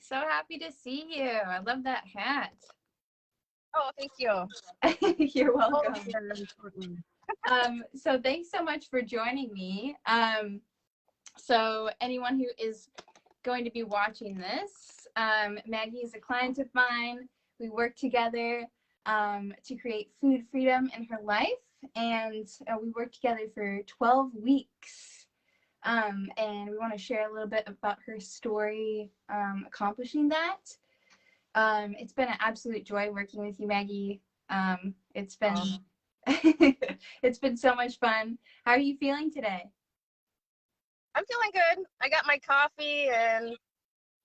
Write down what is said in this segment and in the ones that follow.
So happy to see you. I love that hat. Oh, thank you. You're Oh, welcome. very important. So thanks so much for joining me. So anyone who is going to be watching this, Maggie is a client of mine. We work together to create food freedom in her life, and we worked together for 12 weeks. And we want to share a little bit about her story accomplishing that. It's been an absolute joy working with you, Maggie. It's been it's been so much fun. How are you feeling today? I'm feeling good. I got my coffee and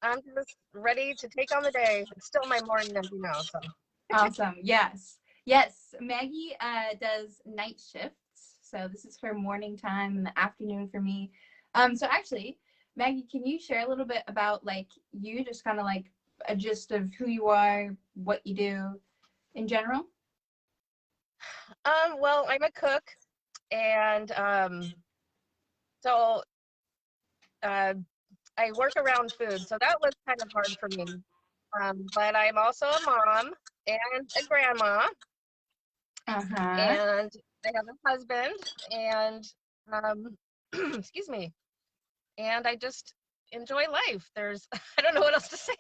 I'm just ready to take on the day. It's still my morning, as you know. So Awesome. Yes. Yes. Maggie does night shifts. So this is her morning time and the afternoon for me. So actually, Maggie, can you share a little bit about like you, just kind of like a gist of who you are, what you do in general? well, I'm a cook, and so uh, I work around food, so that was kind of hard for me. But I'm also a mom and a grandma, Uh-huh. and I have a husband, and um, excuse me, and I just enjoy life. There's I don't know what else to say.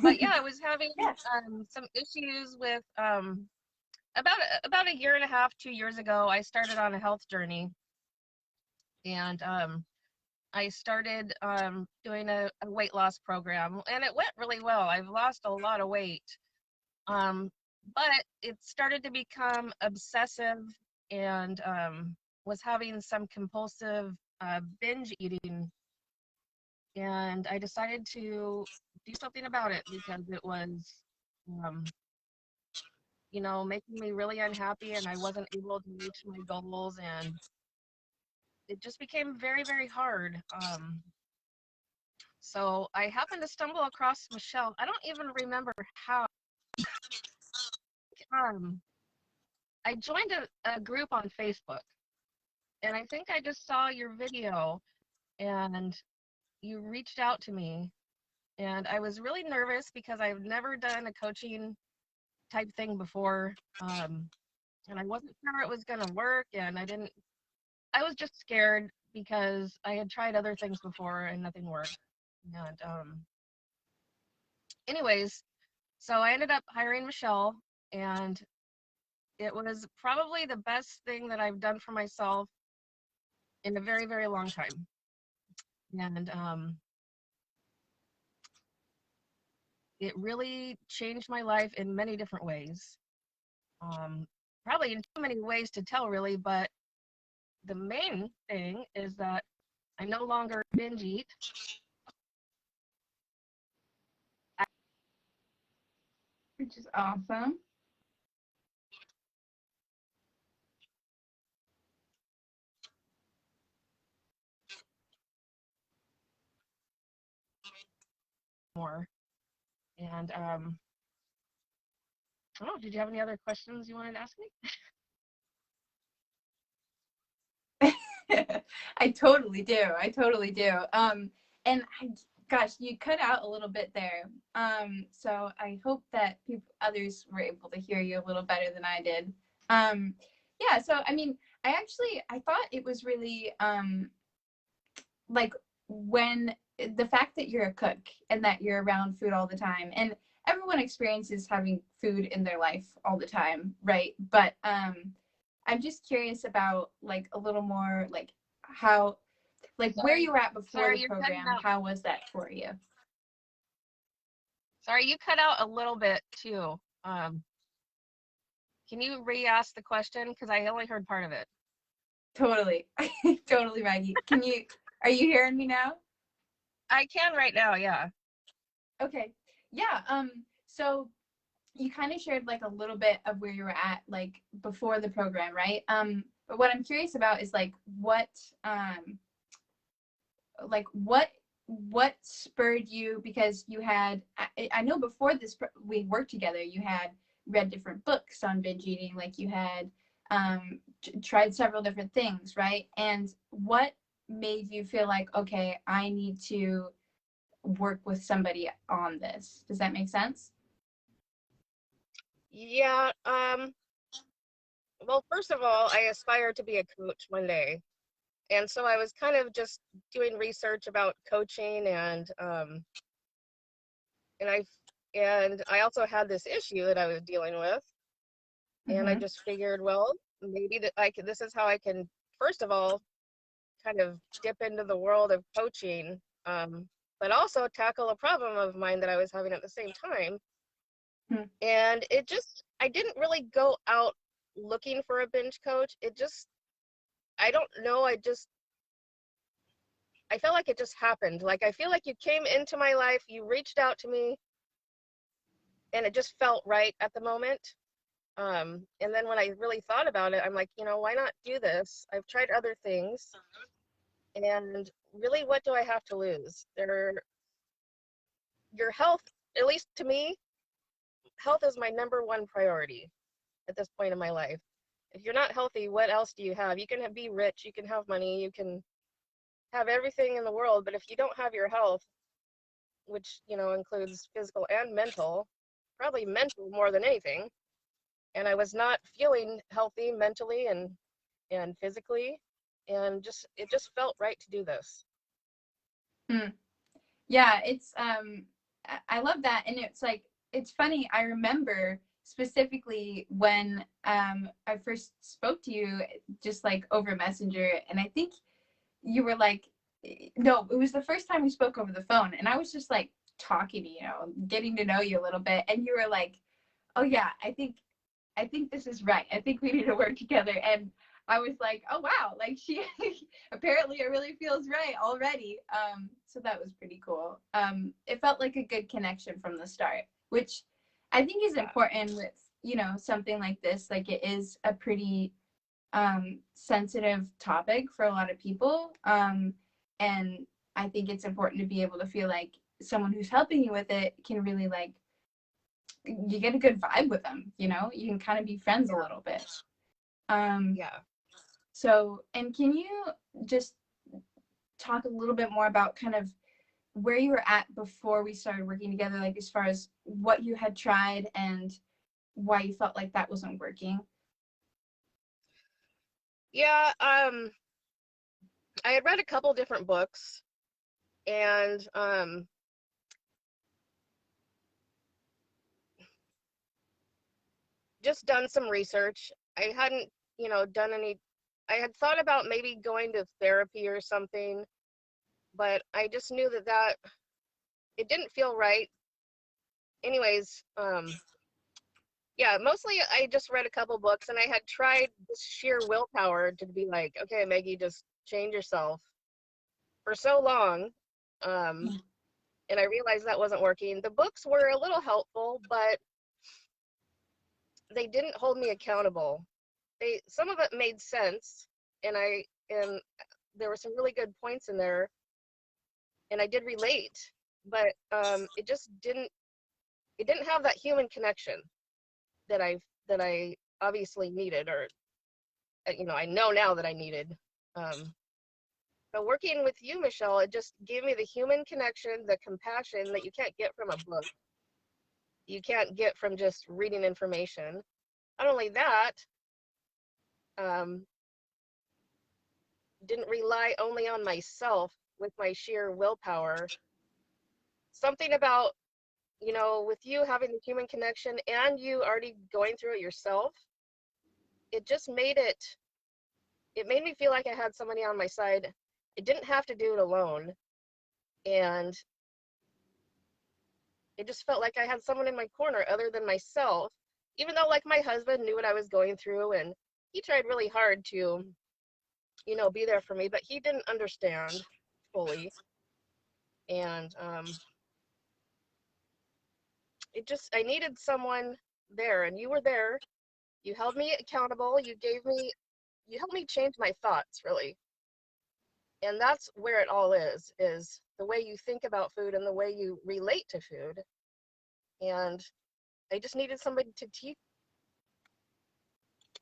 But yeah, I was having Yes. some issues with about a year and a half, 2 years ago. I started on a health journey, and I started doing a weight loss program, and it went really well. I've lost a lot of weight, um, but it started to become obsessive, and was having some compulsive binge eating, and I decided to do something about it because it was um, making me really unhappy, and I wasn't able to reach my goals, and it just became very, very hard. So I happened to stumble across Michelle. I don't even remember how. Um, I joined a group on Facebook, and I think I just saw your video, and you reached out to me, and I was really nervous because I've never done a coaching type thing before, and I wasn't sure it was going to work, and I was just scared because I had tried other things before and nothing worked. And anyways, so I ended up hiring Michelle, and it was probably the best thing that I've done for myself in a very, very long time. And it really changed my life in many different ways. Um, Probably in too many ways to tell, really, but the main thing is that I no longer binge eat. Which is awesome. More. And oh, did you have any other questions you wanted to ask me? I totally do. I totally do. And gosh, you cut out a little bit there. So I hope that others were able to hear you a little better than I did. Yeah. So I mean, I thought it was really like when the fact that you're a cook and that you're around food all the time, and everyone experiences having food in their life all the time, right? But I'm just curious about like a little more like how, like where you were at before Sorry, the you're cutting program. out. How was that for you? Sorry, you cut out a little bit too. Can you re-ask the question? Because I only heard part of it. Totally. Totally, Maggie. Are you hearing me now? I can right now, yeah. Okay. Yeah. So you kind of shared like a little bit of where you were at like before the program, right? But what I'm curious about is like what spurred you, because you had I know before this we worked together, you had read different books on binge eating, like you had tried several different things, right? And what made you feel like, okay, I need to work with somebody on this. Does that make sense? Yeah. Well, first of all, I aspire to be a coach one day. And so I was kind of just doing research about coaching and I and I also had this issue that I was dealing with. And I Mm-hmm. just figured, well, maybe that I could, this is how I can, first of all, kind of dip into the world of coaching, but also tackle a problem of mine that I was having at the same time. Hmm. And it just, I didn't really go out looking for a binge coach. It just, I don't know, I felt like it just happened. Like, I feel like you came into my life, you reached out to me, and it just felt right at the moment. And then when I really thought about it, I'm like, why not do this? I've tried other things, and really, what do I have to lose? Your health, at least to me, health is my number one priority at this point in my life. If you're not healthy, what else do you have? You can be rich, you can have money, you can have everything in the world, but if you don't have your health, which includes physical and mental, probably mental more than anything, and I was not feeling healthy mentally and physically, and it just felt right to do this. Hmm. Yeah, it's I love that. And it's like, it's funny, I remember specifically when I first spoke to you, just like over Messenger, and I think you were like, no, it was the first time we spoke over the phone, and I was just like talking to getting to know you a little bit, and you were like, oh yeah, I think this is right. I think we need to work together. And I was like, oh wow, like she apparently it really feels right already. So that was pretty cool. It felt like a good connection from the start, which I think is Yeah. important with, something like this. Like, it is a pretty sensitive topic for a lot of people. And I think it's important to be able to feel like someone who's helping you with it can really, like, you get a good vibe with them, you can kind of be friends a little bit. um Yeah. so, and can you just talk a little bit more about kind of where you were at before we started working together, like as far as what you had tried and why you felt like that wasn't working? Yeah. I had read a couple different books and just done some research. I hadn't, done any, I had thought about maybe going to therapy or something, but I just knew that it didn't feel right. Anyways, yeah, mostly I just read a couple books and I had tried this sheer willpower to be like, okay, Maggie, just change yourself for so long. Um, and I realized that wasn't working. The books were a little helpful, but they didn't hold me accountable. Some of it made sense, and there were some really good points in there, and I did relate, but it didn't have that human connection that I obviously needed, or I know now that I needed. Um, but working with you, Michelle, it just gave me the human connection, the compassion that you can't get from a book. You can't get from just reading information. Not only that, um, didn't rely only on myself with my sheer willpower. Something about, with you having the human connection and you already going through it yourself, it just it made me feel like I had somebody on my side. I didn't have to do it alone. And it just felt like I had someone in my corner other than myself, even though like my husband knew what I was going through and he tried really hard to, be there for me, but he didn't understand fully. And I needed someone there, and you were there. You held me accountable. You helped me change my thoughts, really. And that's where it all is the way you think about food and the way you relate to food. And I just needed somebody to teach.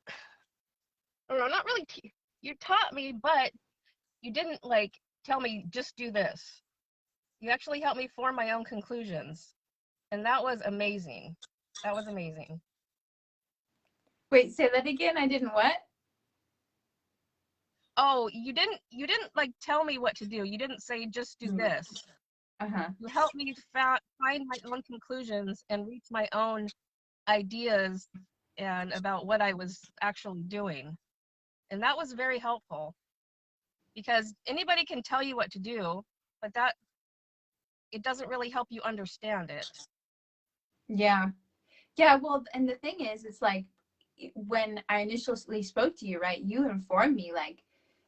I don't know, not really. You taught me, but you didn't like tell me just do this. You actually helped me form my own conclusions. And that was amazing. That was amazing. Wait, say that again. I didn't what? Oh, you didn't like tell me what to do. You didn't say just do this. Uh-huh. You helped me find my own conclusions and reach my own ideas and about what I was actually doing. And that was very helpful because anybody can tell you what to do, but that it doesn't really help you understand it. Yeah. Yeah, well, and the thing is, it's like when I initially spoke to you, right, you informed me like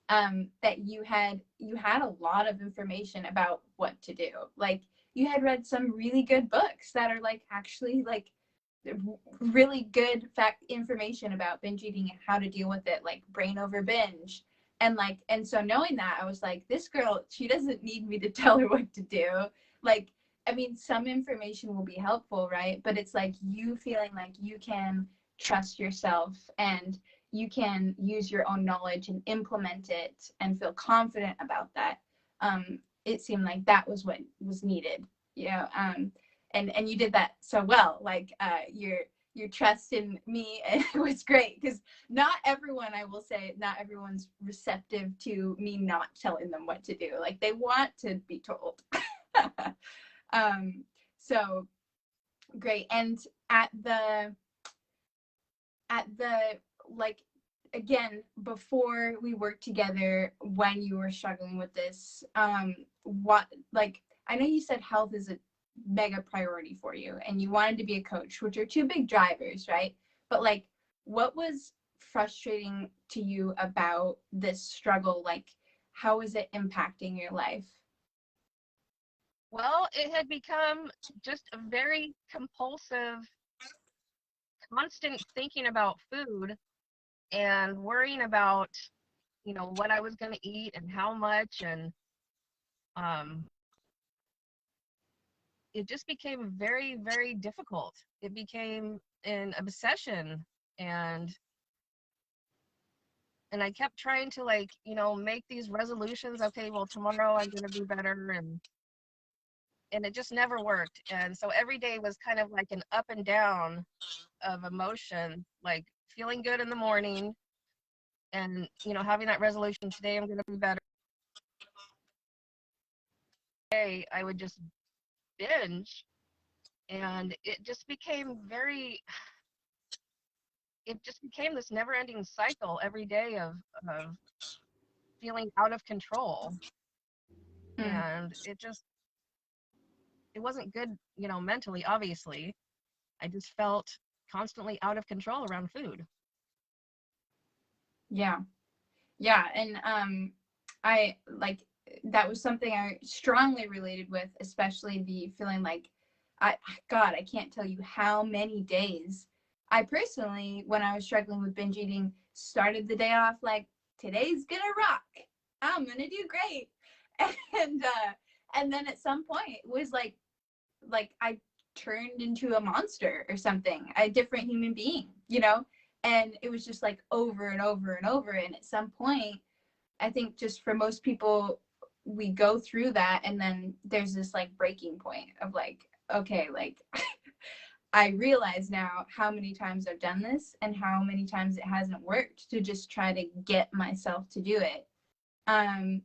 that you had a lot of information about what to do. Like you had read some really good books that are like actually like really good fact information about binge eating and how to deal with it, like brain over binge. And so knowing that, I was like, this girl, she doesn't need me to tell her what to do. Like, I mean, some information will be helpful, right? But it's like you feeling like you can trust yourself and you can use your own knowledge and implement it and feel confident about that. It seemed like that was what was needed, you know. And you did that so well. Like your trust in me was great because not everyone, I will say, not everyone's receptive to me not telling them what to do. Like they want to be told. um, so great. And at the like again before we worked together when you were struggling with this, what like I know you said health is a mega priority for you and you wanted to be a coach, which are two big drivers, right? But like what was frustrating to you about this struggle? Like how is it impacting your life? Well, it had become just a very compulsive, constant thinking about food and worrying about, what I was going to eat and how much. And um, it just became very, very difficult. It became an obsession. And and I kept trying to like, make these resolutions. Okay, well, tomorrow I'm going to be better. And it just never worked. And so every day was kind of like an up and down of emotion, like feeling good in the morning and, having that resolution, today I'm going to be better. Today I would just binge, and it just became this never ending cycle every day of feeling out of control. Mm, And it wasn't good, mentally, obviously. I just felt constantly out of control around food. yeah. Yeah, and I like that was something I strongly related with, especially the feeling like I God, I can't tell you how many days I personally, when I was struggling with binge eating, started the day off like today's gonna rock. I'm gonna do great. And and then at some point it was like I turned into a monster or something, a different human being, you know? And it was just like over and over and over. And at some point, I think just for most people, we go through that and then there's this like breaking point of like, okay, like I realize now how many times I've done this and how many times it hasn't worked to just try to get myself to do it. Um,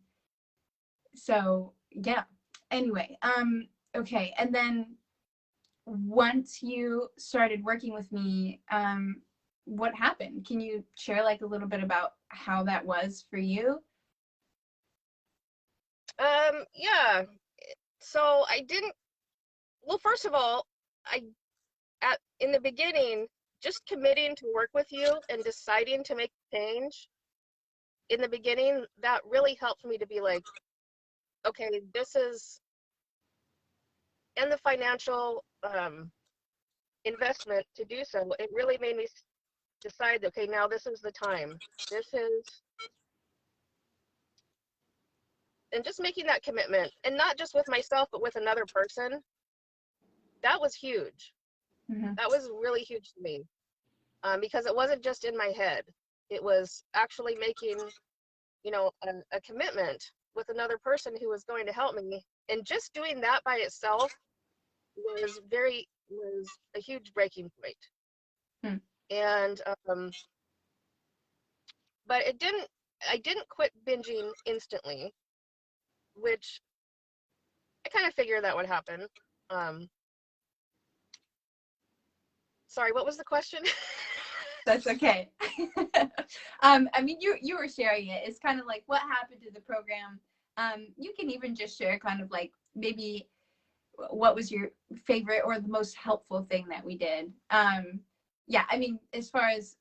so yeah. Anyway, okay. And then once you started working with me, what happened? Can you share like a little bit about how that was for you? Yeah. So I didn't. Well, first of all, I in the beginning, just committing to work with you and deciding to make change in the beginning, that really helped me to be like, okay, this is, and the financial investment to do so. It really made me decide, okay, now this is the time. This is, and just making that commitment, and not just with myself, but with another person. That was huge. Mm-hmm. That was really huge to me, because it wasn't just in my head. It was actually making, a commitment with another person who was going to help me And just doing that by itself was a huge breaking point. Hmm. And but I didn't quit binging instantly, which I kind of figured that would happen. Um, Sorry, what was the question? That's okay. I mean, you were sharing it. It's kind of like what happened to the program. You can even just share kind of like maybe what was your favorite or the most helpful thing that we did. Yeah, I mean, as far as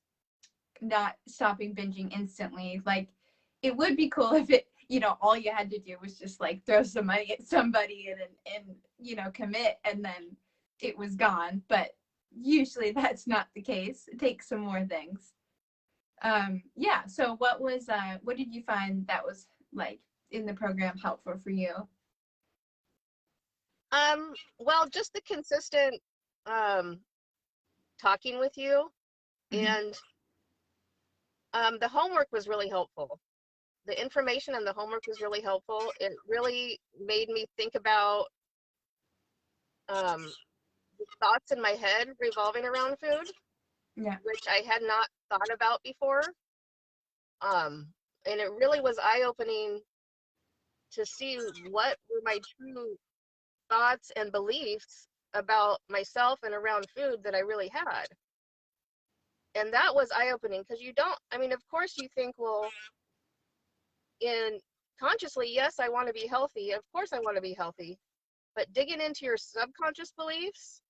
not stopping binging instantly, like it would be cool if it, all you had to do was just like throw some money at somebody and commit, and then it was gone. But usually that's not the case. It takes some more things. Yeah, so what did you find that was like in the program helpful for you? Well, just the consistent um, talking with you, Mm-hmm. and the homework was really helpful. The information and the homework was really helpful. It really made me think about um, the thoughts in my head revolving around food, Yeah. which I had not thought about before. And it really was eye-opening to see what were my true thoughts and beliefs about myself and around food that I really had. And that was eye-opening because I mean, of course you think, well, in consciously, yes, I want to be healthy. Of course I want to be healthy. But digging into your subconscious beliefs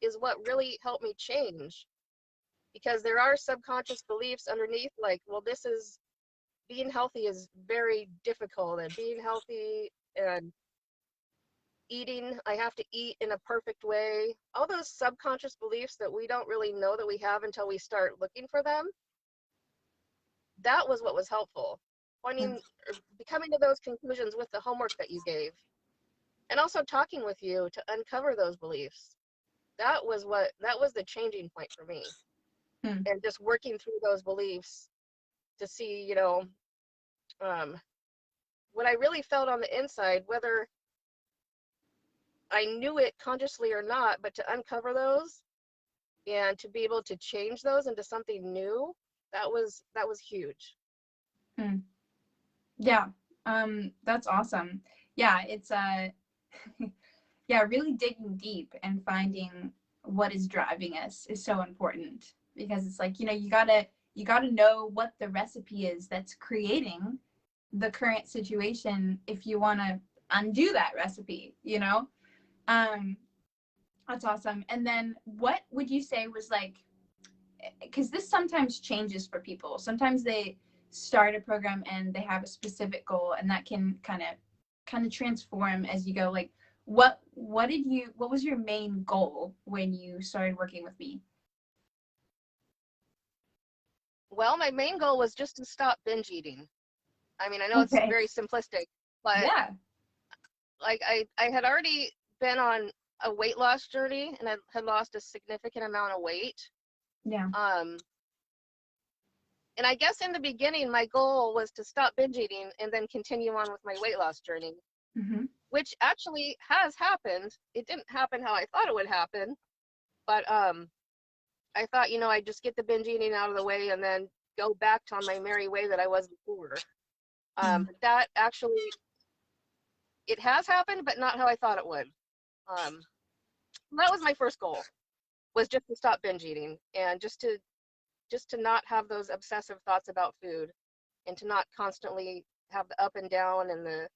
is what really helped me change, because there are subconscious beliefs underneath, like, well, being healthy is very difficult, and being healthy and I have to eat in a perfect way. All those subconscious beliefs that we don't really know that we have until we start looking for them. That was what was helpful. Pointing or coming to those conclusions with the homework that you gave. And also talking with you to uncover those beliefs. That was the changing point for me. Hmm. And just working through those beliefs to see, what I really felt on the inside, whether I knew it consciously or not, but to uncover those and to be able to change those into something new, that was huge. Hmm. Yeah. That's awesome. Yeah, it's yeah, really digging deep and finding what is driving us is so important, because it's like, you gotta know what the recipe is that's creating the current situation if you want to undo that recipe. Um, that's awesome. And then what would you say was like, because this sometimes changes for people. Sometimes they start a program and they have a specific goal, and that can kind of transform as you go. Like, what was your main goal when you started working with me? Well, my main goal was just to stop binge eating. I mean, I know it's Okay. very simplistic, but Yeah. like I had already been on a weight loss journey, and I had lost a significant amount of weight. Yeah. Um, and I guess in the beginning, my goal was to stop binge eating and then continue on with my weight loss journey, Mm-hmm. which actually has happened. It didn't happen how I thought it would happen, but I thought, I'd just get the binge eating out of the way and then go back to on my merry way that I was before. But that actually, it has happened, but not how I thought it would. Um, that was my first goal, was just to stop binge eating and just to not have those obsessive thoughts about food, and to not constantly have the up and down and the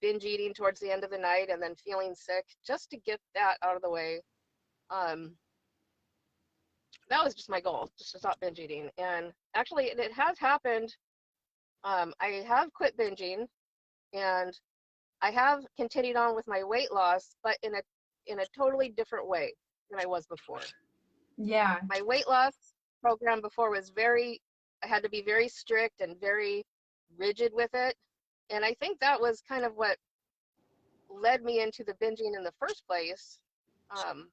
binge eating towards the end of the night and then feeling sick, just to get that out of the way. Um, that was just my goal, just to stop binge eating. And actually, it has happened. I have quit binging, and I have continued on with my weight loss, but in a totally different way than I was before. Yeah. My weight loss program before was I had to be very strict and very rigid with it. And I think that was kind of what led me into the binging in the first place. Um,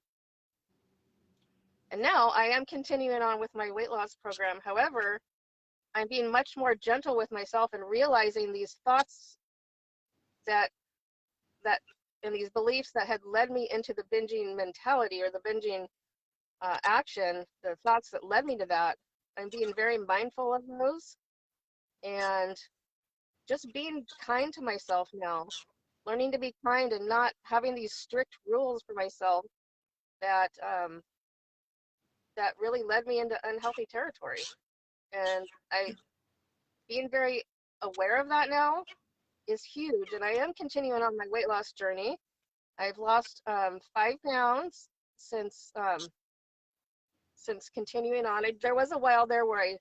and now I am continuing on with my weight loss program. However, I'm being much more gentle with myself and realizing these thoughts that that and these beliefs that had led me into the binging mentality or the binging action, the thoughts that led me to that. I'm being very mindful of those and just being kind to myself now, learning to be kind and not having these strict rules for myself that that really led me into unhealthy territory. And I being very aware of that now is huge. And I am continuing on my weight loss journey. I've lost 5 pounds since continuing on. There was a while there where I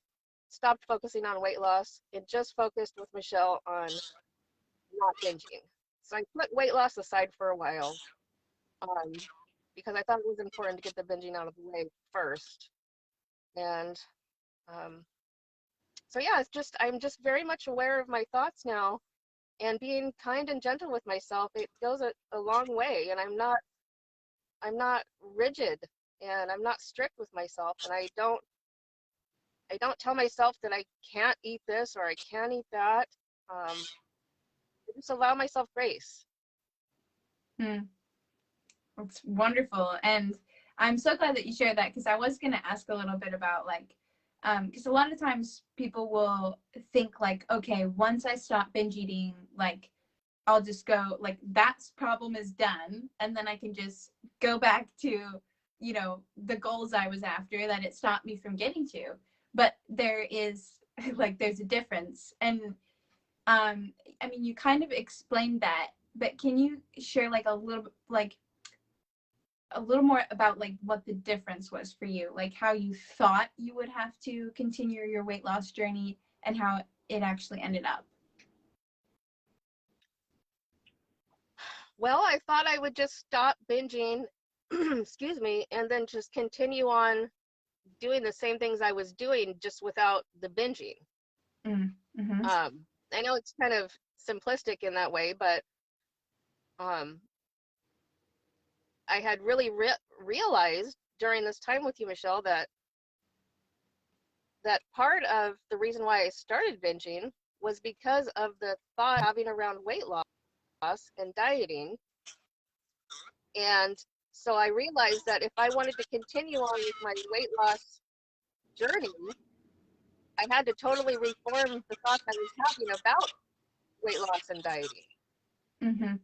stopped focusing on weight loss and just focused with Michelle on not binging. So I put weight loss aside for a while because I thought it was important to get the binging out of the way first. And so yeah, I'm just very much aware of my thoughts now, and being kind and gentle with myself. It goes a long way, and I'm not rigid, and I'm not strict with myself, and I don't tell myself that I can't eat this or I can't eat that. I just allow myself grace. That's wonderful. And I'm so glad that you shared that, because I was going to ask a little bit about like, because a lot of times people will think like, okay, once I stop binge eating, like I'll just go, like that problem is done. And then I can just go back to, the goals I was after that it stopped me from getting to. But there is like, there's a difference. And I mean, you kind of explained that, but can you share like a little more about like what the difference was for you, like how you thought you would have to continue your weight loss journey and how it actually ended up? Well, I thought I would just stop binging, excuse me, and then just continue on doing the same things I was doing, just without the binging. Mm-hmm. I know it's kind of simplistic in that way, but I had really realized during this time with you, Michelle, that part of the reason why I started binging was because of the thought having around weight loss and dieting. And so I realized that if I wanted to continue on with my weight loss journey, I had to totally reform the thoughts I was having about weight loss and dieting. Mm-hmm.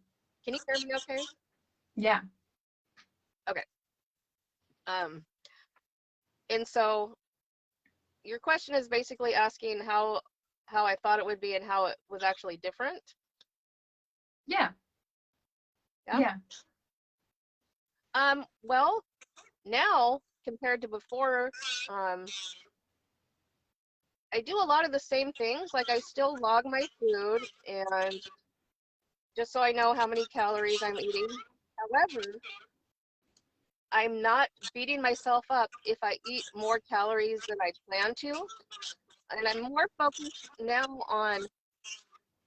Can you hear me okay? Yeah. Okay. And so your question is basically asking how I thought it would be and how it was actually different. Yeah. Yeah. Well, now compared to before, I do a lot of the same things. Like I still log my food and just so I know how many calories I'm eating. However, I'm not beating myself up if I eat more calories than I plan to. And I'm more focused now on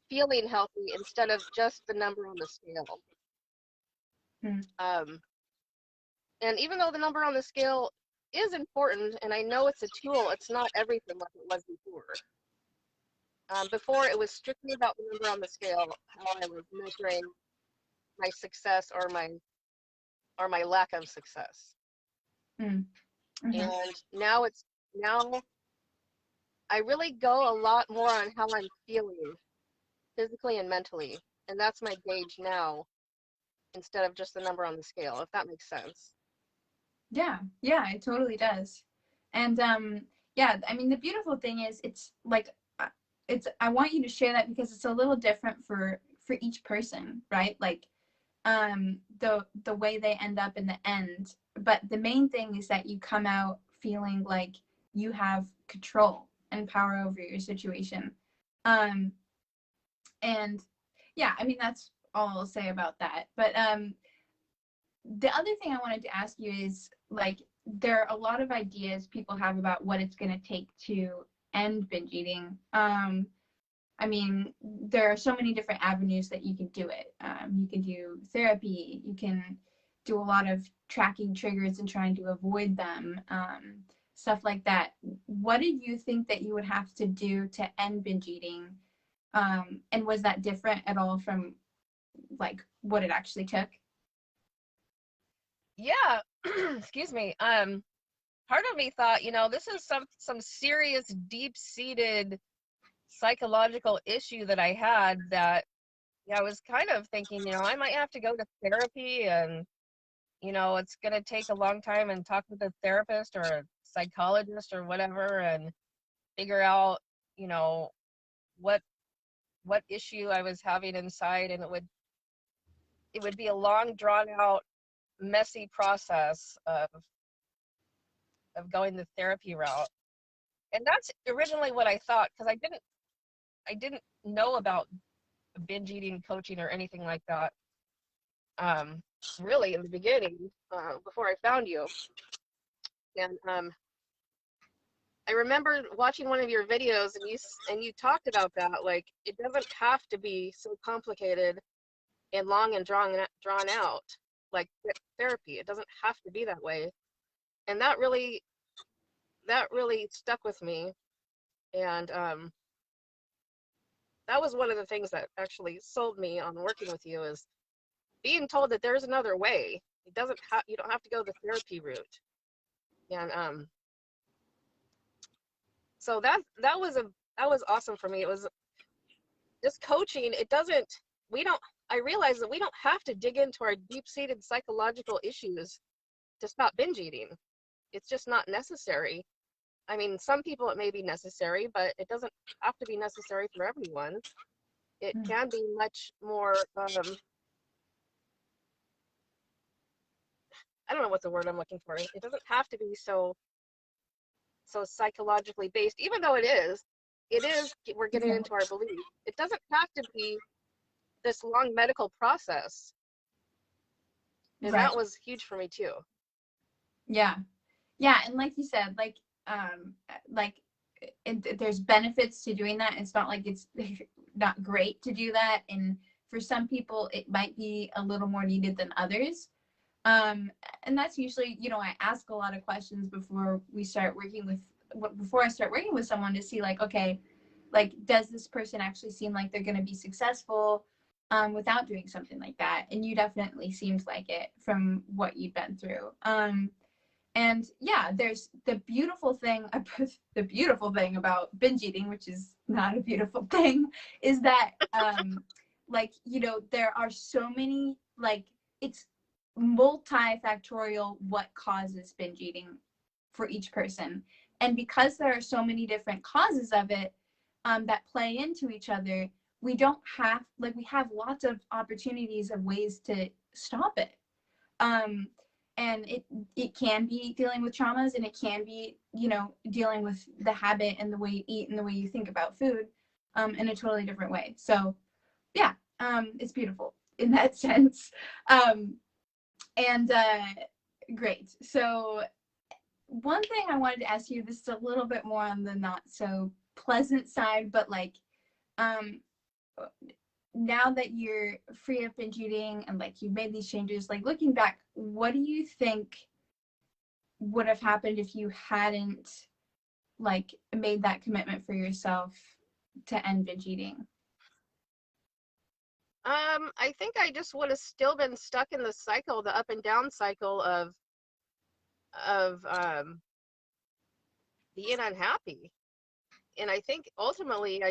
feeling healthy instead of just the number on the scale. And even though the number on the scale is important, and I know it's a tool, it's not everything like it was before. Before, it was strictly about the number on the scale, how I was measuring my success or my lack of success. Mm-hmm. And now I really go a lot more on how I'm feeling physically and mentally, and that's my gauge now instead of just the number on the scale, if that makes sense. Yeah, it totally does. And yeah, I mean, the beautiful thing is it's like I want you to share that because it's a little different for each person, right? Like the way they end up in the end. But the main thing is that you come out feeling like you have control and power over your situation. And yeah, I mean, that's all I'll say about that. But the other thing I wanted to ask you is, like, there are a lot of ideas people have about what it's going to take to end binge eating. I mean, there are so many different avenues that you can do it. You can do therapy. You can do a lot of tracking triggers and trying to avoid them, stuff like that. What did you think that you would have to do to end binge eating? And was that different at all from like what it actually took? Yeah. Excuse me. Part of me thought, this is some serious, deep-seated psychological issue that I had that, yeah, I was kind of thinking, I might have to go to therapy, and it's going to take a long time and talk with a therapist or a psychologist or whatever and figure out, you know, what issue I was having inside, and it would be a long, drawn out, messy process of going the therapy route. And that's originally what I thought, because I didn't know about binge eating coaching or anything like that. Really in the beginning, before I found you. And I remember watching one of your videos, and you talked about that, like, it doesn't have to be so complicated and long and drawn out like therapy. It doesn't have to be that way. And that really stuck with me. And that was one of the things that actually sold me on working with you, is being told that there's another way. You don't have to go the therapy route. And so that was awesome for me. It was just coaching. I realized that we don't have to dig into our deep-seated psychological issues to stop binge eating. It's just not necessary. I mean, some people it may be necessary, but it doesn't have to be necessary for everyone. It can be much more, I don't know what the word I'm looking for. It doesn't have to be so psychologically based, even though it is. We're getting into our belief. It doesn't have to be this long medical process. And Right. that was huge for me too. Yeah. Yeah. And like you said, like there's benefits to doing that. It's not like it's not great to do that. And for some people, it might be a little more needed than others. And that's usually, I ask a lot of questions before I start working with someone to see, like, okay, like, does this person actually seem like they're going to be successful without doing something like that? And you definitely seemed like it from what you've been through. And yeah, there's the beautiful thing about binge eating, which is not a beautiful thing, is that there are so many, like, it's multifactorial what causes binge eating for each person. And because there are so many different causes of it that play into each other, we have lots of opportunities of ways to stop it. And it can be dealing with traumas, and it can be, dealing with the habit and the way you eat and the way you think about food in a totally different way. So yeah, it's beautiful in that sense. And great. So one thing I wanted to ask you, this is a little bit more on the not so pleasant side, but like, now that you're free of binge eating and like you've made these changes, like looking back, what do you think would have happened if you hadn't like made that commitment for yourself to end binge eating? I think I just would have still been stuck in the cycle, the up and down cycle of being unhappy. And I think ultimately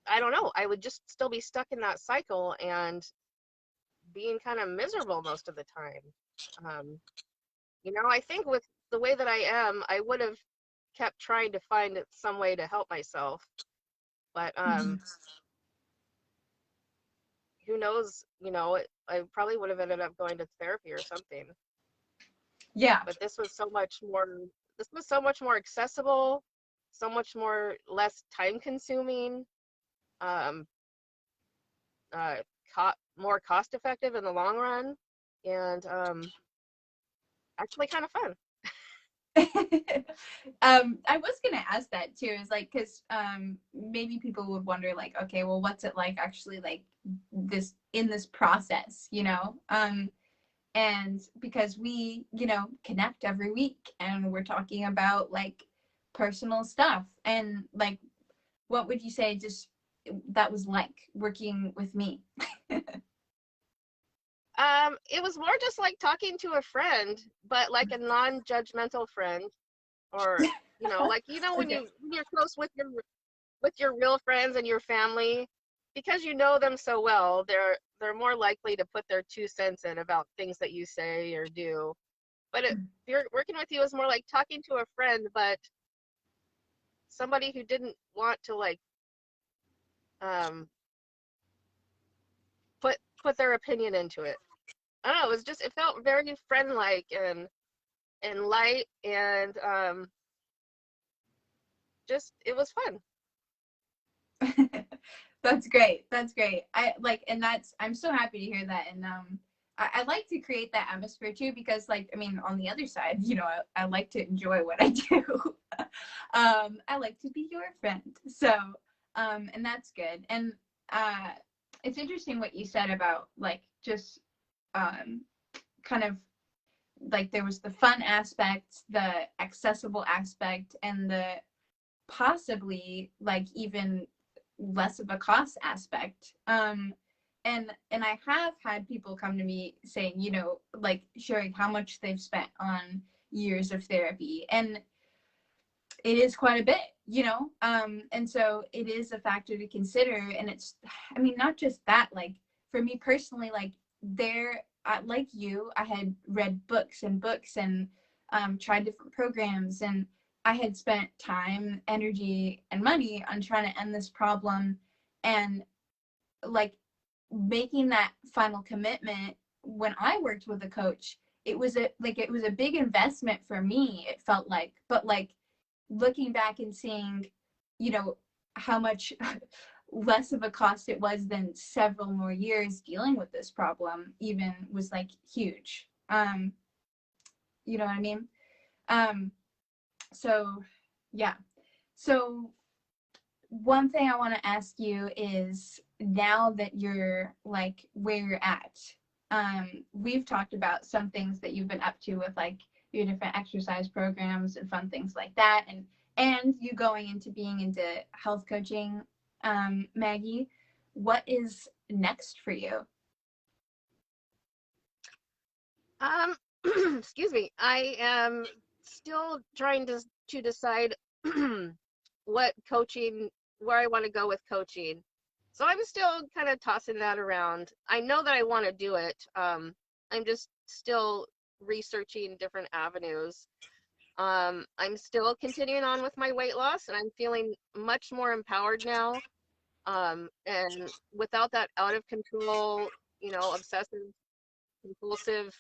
I don't know, I would just still be stuck in that cycle and being kind of miserable most of the time. I think with the way that I am, I would have kept trying to find some way to help myself. But who knows, I probably would have ended up going to therapy or something. Yeah. But this was so much more accessible, so much less time consuming, more cost effective in the long run, and actually kind of fun. I was gonna ask that too, is like, because maybe people would wonder, like, okay, well, what's it like actually, like, this process, and because we connect every week and we're talking about like personal stuff, and like, what would you say just that was like working with me. It was more just like talking to a friend, but like a non-judgmental friend, or like when Okay. you're close with your real friends and your family, because you know them so well, they're more likely to put their 2 cents in about things that you say or do. But you're working with you is more like talking to a friend, but somebody who didn't want to like um, put their opinion into it. I don't know. It felt very friend-like and light, and just it was fun. That's great. That's great. I'm so happy to hear that. And I like to create that atmosphere too, because like, I mean, on the other side, I like to enjoy what I do. I like to be your friend. So, and that's good. And it's interesting what you said about like just kind of like there was the fun aspect, the accessible aspect, and the possibly like even less of a cost aspect. And I have had people come to me saying, like sharing how much they've spent on years of therapy, and it is quite a bit, and so it is a factor to consider. And it's, I mean, not just that, like for me personally, like like you, I had read books and books and tried different programs, and I had spent time, energy, and money on trying to end this problem. And like making that final commitment when I worked with a coach, it was a big investment for me, it felt like. But like looking back and seeing, how much less of a cost it was than several more years dealing with this problem even was like huge. You know what I mean? Um, so yeah. So one thing I want to ask you is, now that you're like where you're at, we've talked about some things that you've been up to with like your different exercise programs and fun things like that, and you going into being into health coaching. Maggie, what is next for you? Um, excuse me. I am still trying to decide what coaching, where I want to go with coaching. So I'm still kind of tossing that around. I know that I want to do it. I'm just still researching different avenues. I'm still continuing on with my weight loss, and I'm feeling much more empowered now. And without that out of control, obsessive compulsive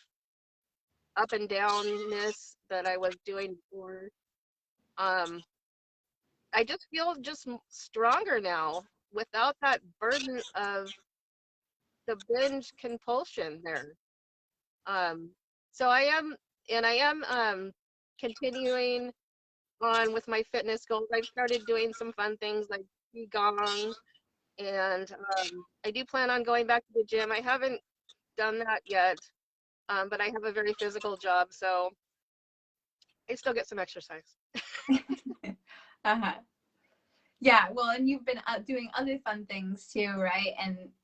up and downness that I was doing before. Um, I just feel just stronger now without that burden of the binge compulsion there. Um, so I am continuing on with my fitness goals. I've started doing some fun things like qigong, and I do plan on going back to the gym. I haven't done that yet, but I have a very physical job, so I still get some exercise. Uh-huh. Yeah, well, and you've been doing other fun things too, right?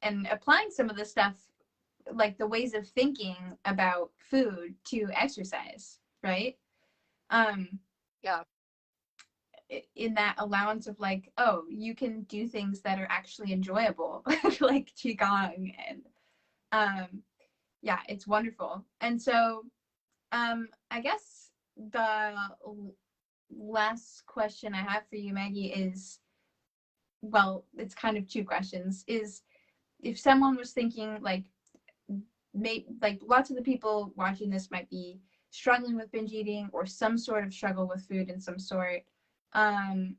And applying some of the stuff, like the ways of thinking about food to exercise, right? Um, Yeah. in that allowance of like, oh, you can do things that are actually enjoyable, like qigong, and yeah, it's wonderful. And so, I guess the last question I have for you, Maggie, is, well, it's kind of two questions. Is, if someone was thinking like, like lots of the people watching this might be struggling with binge eating or some sort of struggle with food in some sort, um,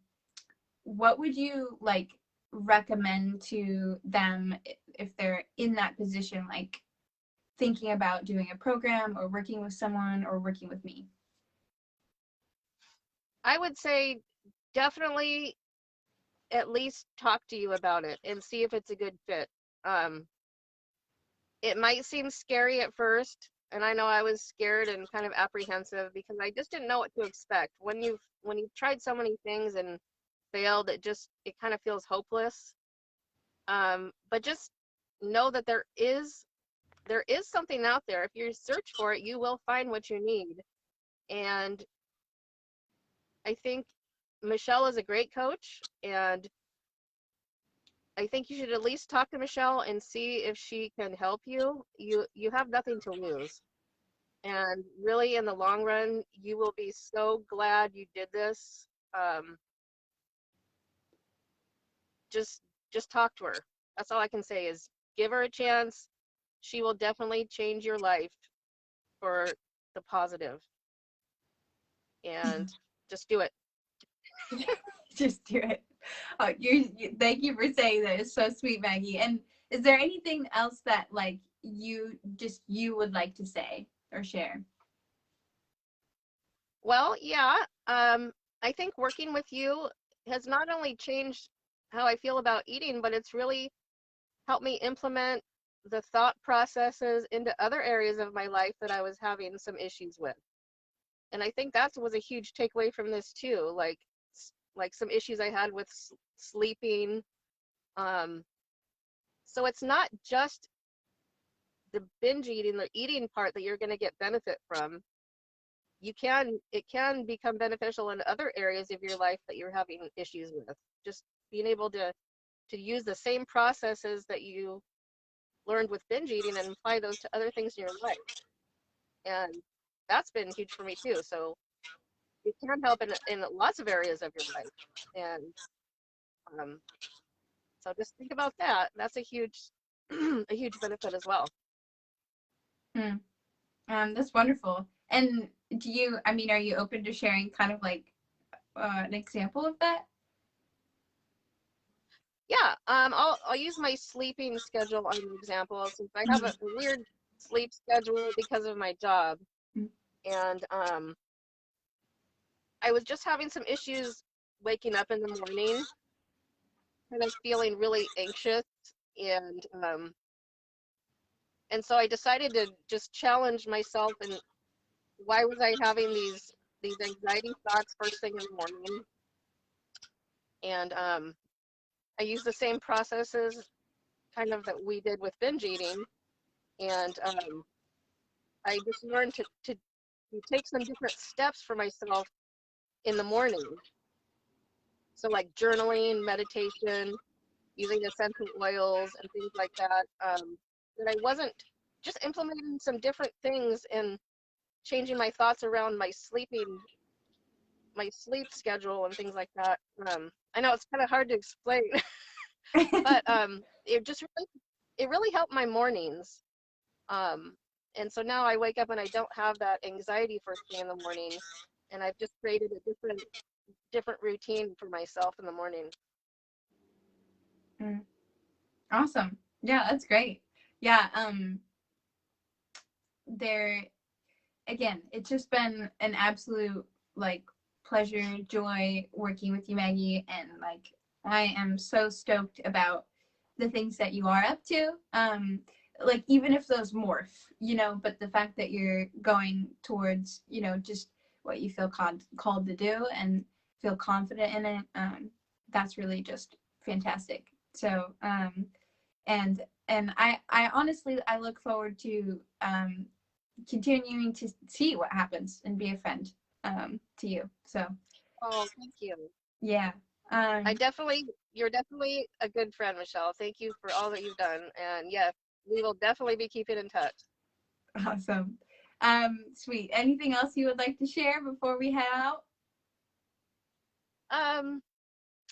what would you like recommend to them if they're in that position, like thinking about doing a program or working with someone or working with me? I would say definitely at least talk to you about it and see if it's a good fit. Um, it might seem scary at first, and I know I was scared and kind of apprehensive because I just didn't know what to expect. When you've tried so many things and failed, it kind of feels hopeless. But just know that there is something out there. If you search for it, you will find what you need. And I think Michelle is a great coach, and I think you should at least talk to Michelle and see if she can help you. You have nothing to lose. And really, in the long run, you will be so glad you did this. Um, just just talk to her. That's all I can say is give her a chance. She will definitely change your life for the positive. And just do it. Just do it. Oh, thank you for saying that. It's so sweet, Maggie. And is there anything else that like you would like to say or share? Well, yeah, I think working with you has not only changed how I feel about eating, but it's really helped me implement the thought processes into other areas of my life that I was having some issues with. And I think that was a huge takeaway from this too, like some issues I had with sleeping. Um, so it's not just the binge eating, the eating part that you're going to get benefit from. It can become beneficial in other areas of your life that you're having issues with. Just being able to use the same processes that you learned with binge eating and apply those to other things in your life. And that's been huge for me too. So it can help in lots of areas of your life. And um, so just think about that. That's a huge a huge benefit as well. Hmm. That's wonderful. And I mean, are you open to sharing kind of like an example of that? Yeah, I'll use my sleeping schedule as an example since I have a weird sleep schedule because of my job. Mm-hmm. And I was just having some issues waking up in the morning, kind of feeling really anxious, and and so I decided to just challenge myself. And why was I having these anxiety thoughts first thing in the morning? And I used the same processes kind of that we did with binge eating, and I just learned to take some different steps for myself in the morning. So like journaling, meditation, using essential oils and things like that. That I wasn't just implementing some different things and changing my thoughts around my sleep schedule and things like that. I know it's kind of hard to explain, but it really helped my mornings. Um, and so now I wake up and I don't have that anxiety first thing in the morning, and I've just created a different routine for myself in the morning. Mm. Awesome. Yeah, that's great. Yeah, there again, it's just been an absolute like pleasure, joy working with you, Maggie, and like I am so stoked about the things that you are up to. Like even if those morph, but the fact that you're going towards, just what you feel called to do and feel confident in it, that's really just fantastic. So, and I honestly I look forward to continuing to see what happens and be a friend to you. So Oh, thank you. yeah. Um, You're definitely a good friend, Michelle. Thank you for all that you've done. And yes, we will definitely be keeping in touch. awesome. Sweet. Anything else you would like to share before we head out? Um,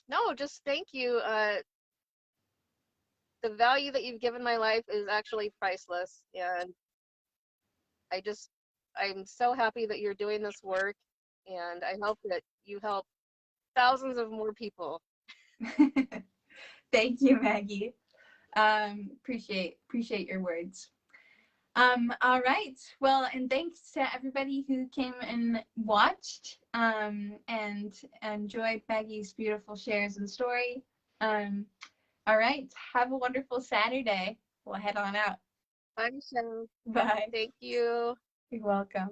no, just thank you. The value that you've given my life is actually priceless. And I'm so happy that you're doing this work. And I hope that you help thousands of more people. Thank you, Maggie. Appreciate your words. All right. Well, and thanks to everybody who came and watched and enjoyed Maggie's beautiful shares and story. Um, all right. Have a wonderful Saturday. We'll head on out. Bye, Michelle. Bye. Thank you. You're welcome.